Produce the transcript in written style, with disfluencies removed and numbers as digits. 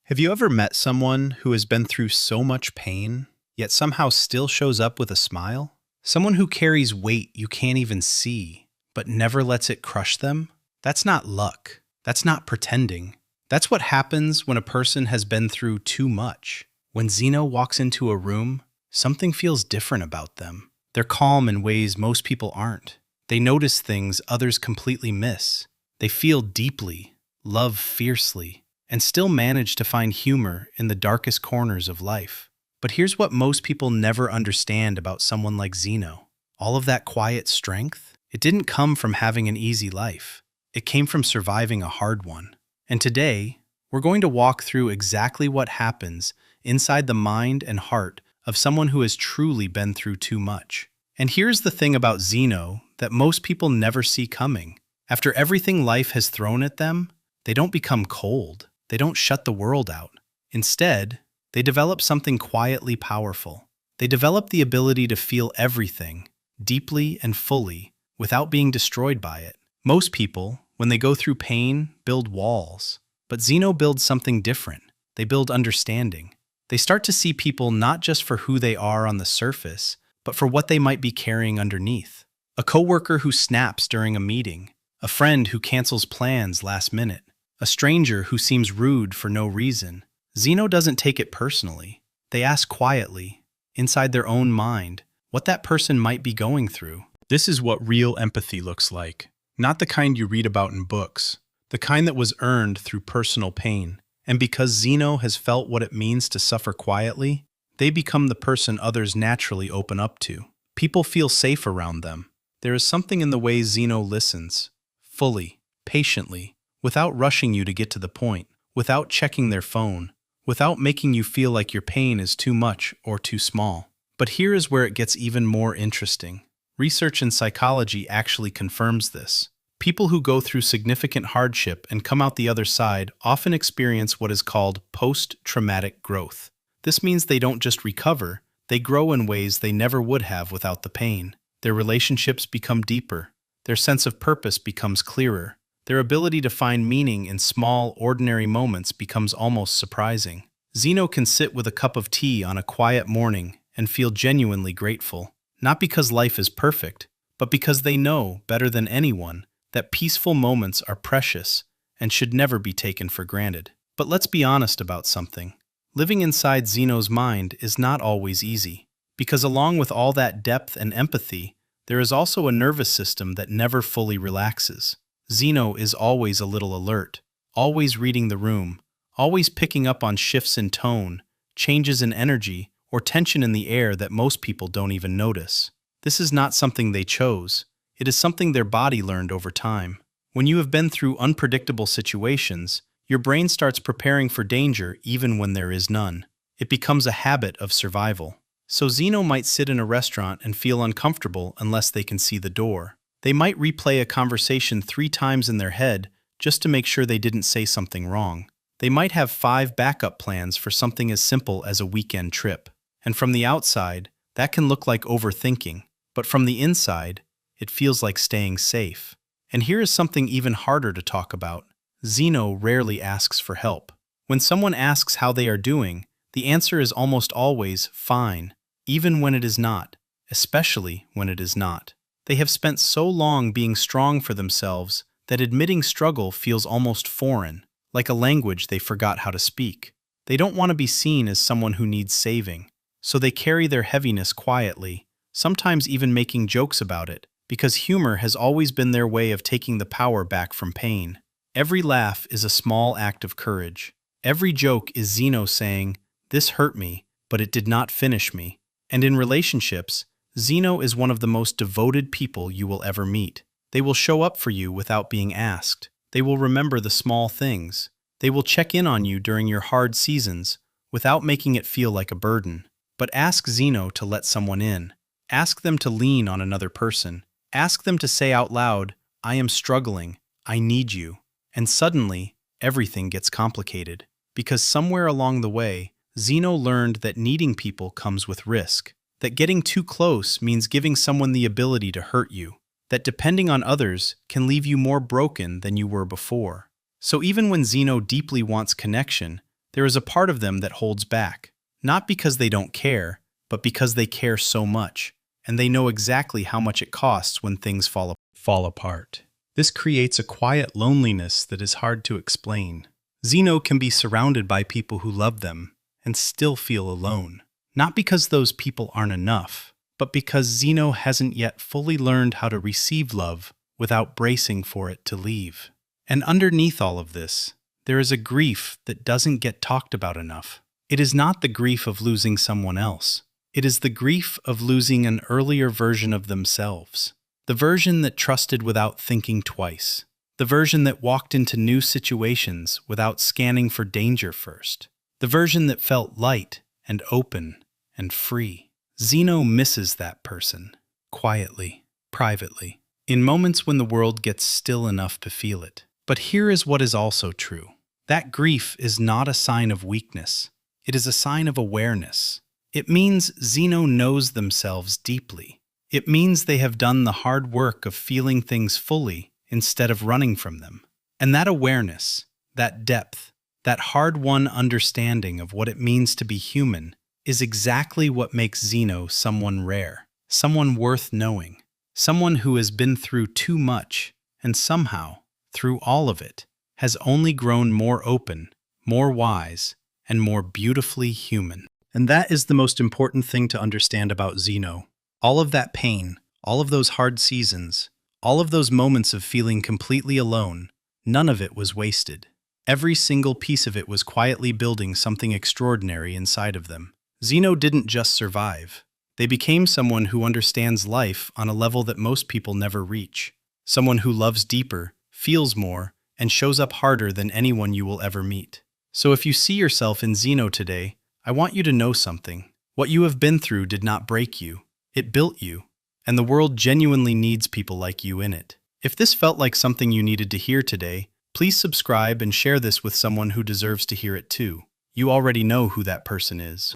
Have you ever met someone who has been through so much pain, yet somehow still shows up with a smile? Someone who carries weight you can't even see, but never lets it crush them? That's not luck. That's not pretending. That's what happens when a person has been through too much. When Zeno walks into a room, something feels different about them. They're calm in ways most people aren't. They notice things others completely miss. They feel deeply, love fiercely, and still manage to find humor in the darkest corners of life. But here's what most people never understand about someone like Zeno. All of that quiet strength, it didn't come from having an easy life. It came from surviving a hard one. And today, we're going to walk through exactly what happens inside the mind and heart of someone who has truly been through too much. And here's the thing about Zeno that most people never see coming. After everything life has thrown at them, they don't become cold. They don't shut the world out. Instead, they develop something quietly powerful. They develop the ability to feel everything, deeply and fully, without being destroyed by it. Most people, when they go through pain, build walls. But Zeno builds something different. They build understanding. They start to see people not just for who they are on the surface, but for what they might be carrying underneath. A coworker who snaps during a meeting, a friend who cancels plans last minute, a stranger who seems rude for no reason. Zeno doesn't take it personally. They ask quietly, inside their own mind, what that person might be going through. This is what real empathy looks like. Not the kind you read about in books, the kind that was earned through personal pain. And because Zeno has felt what it means to suffer quietly, they become the person others naturally open up to. People feel safe around them. There is something in the way Zeno listens, fully, patiently, without rushing you to get to the point, without checking their phone, without making you feel like your pain is too much or too small. But here is where it gets even more interesting. Research in psychology actually confirms this. People who go through significant hardship and come out the other side often experience what is called post-traumatic growth. This means they don't just recover, they grow in ways they never would have without the pain. Their relationships become deeper. Their sense of purpose becomes clearer. Their ability to find meaning in small, ordinary moments becomes almost surprising. Zeno can sit with a cup of tea on a quiet morning and feel genuinely grateful, not because life is perfect, but because they know, better than anyone, that peaceful moments are precious and should never be taken for granted. But let's be honest about something. Living inside Zeno's mind is not always easy, because along with all that depth and empathy, there is also a nervous system that never fully relaxes. Zeno is always a little alert, always reading the room, always picking up on shifts in tone, changes in energy, or tension in the air that most people don't even notice. This is not something they chose. It is something their body learned over time. When you have been through unpredictable situations, your brain starts preparing for danger even when there is none. It becomes a habit of survival. So Zeno might sit in a restaurant and feel uncomfortable unless they can see the door. They might replay a conversation 3 times in their head just to make sure they didn't say something wrong. They might have 5 backup plans for something as simple as a weekend trip. And from the outside, that can look like overthinking. But from the inside, it feels like staying safe. And here is something even harder to talk about. Zeno rarely asks for help. When someone asks how they are doing, the answer is almost always fine, even when it is not, especially when it is not. They have spent so long being strong for themselves that admitting struggle feels almost foreign, like a language they forgot how to speak. They don't want to be seen as someone who needs saving, so they carry their heaviness quietly, sometimes even making jokes about it, because humor has always been their way of taking the power back from pain. Every laugh is a small act of courage. Every joke is Zeno saying, "This hurt me, but it did not finish me." And in relationships, Zeno is one of the most devoted people you will ever meet. They will show up for you without being asked. They will remember the small things. They will check in on you during your hard seasons without making it feel like a burden. But ask Zeno to let someone in. Ask them to lean on another person. Ask them to say out loud, "I am struggling. I need you." And suddenly, everything gets complicated. Because somewhere along the way, Zeno learned that needing people comes with risk. That getting too close means giving someone the ability to hurt you. That depending on others can leave you more broken than you were before. So even when Zeno deeply wants connection, There is a part of them that holds back, not because they don't care, but because they care so much, and they know exactly how much it costs when things fall apart. This creates a quiet loneliness that is hard to explain. Zeno can be surrounded by people who love them and still feel alone. Not because those people aren't enough, but because Zeno hasn't yet fully learned how to receive love without bracing for it to leave. And underneath all of this, there is a grief that doesn't get talked about enough. It is not the grief of losing someone else. It is the grief of losing an earlier version of themselves. The version that trusted without thinking twice. The version that walked into new situations without scanning for danger first. The version that felt light and open and free. Zeno misses that person, quietly, privately, in moments when the world gets still enough to feel it. But here is what is also true. That grief is not a sign of weakness. It is a sign of awareness. It means Zeno knows themselves deeply. It means they have done the hard work of feeling things fully instead of running from them. And that awareness, that depth, that hard-won understanding of what it means to be human is exactly what makes Zeno someone rare, someone worth knowing, someone who has been through too much and somehow, through all of it, has only grown more open, more wise, and more beautifully human. And that is the most important thing to understand about Zeno. All of that pain, all of those hard seasons, all of those moments of feeling completely alone, none of it was wasted. Every single piece of it was quietly building something extraordinary inside of them. Zeno didn't just survive. They became someone who understands life on a level that most people never reach. Someone who loves deeper, feels more, and shows up harder than anyone you will ever meet. So if you see yourself in Zeno today, I want you to know something. What you have been through did not break you. It built you. And the world genuinely needs people like you in it. If this felt like something you needed to hear today, please subscribe and share this with someone who deserves to hear it too. You already know who that person is.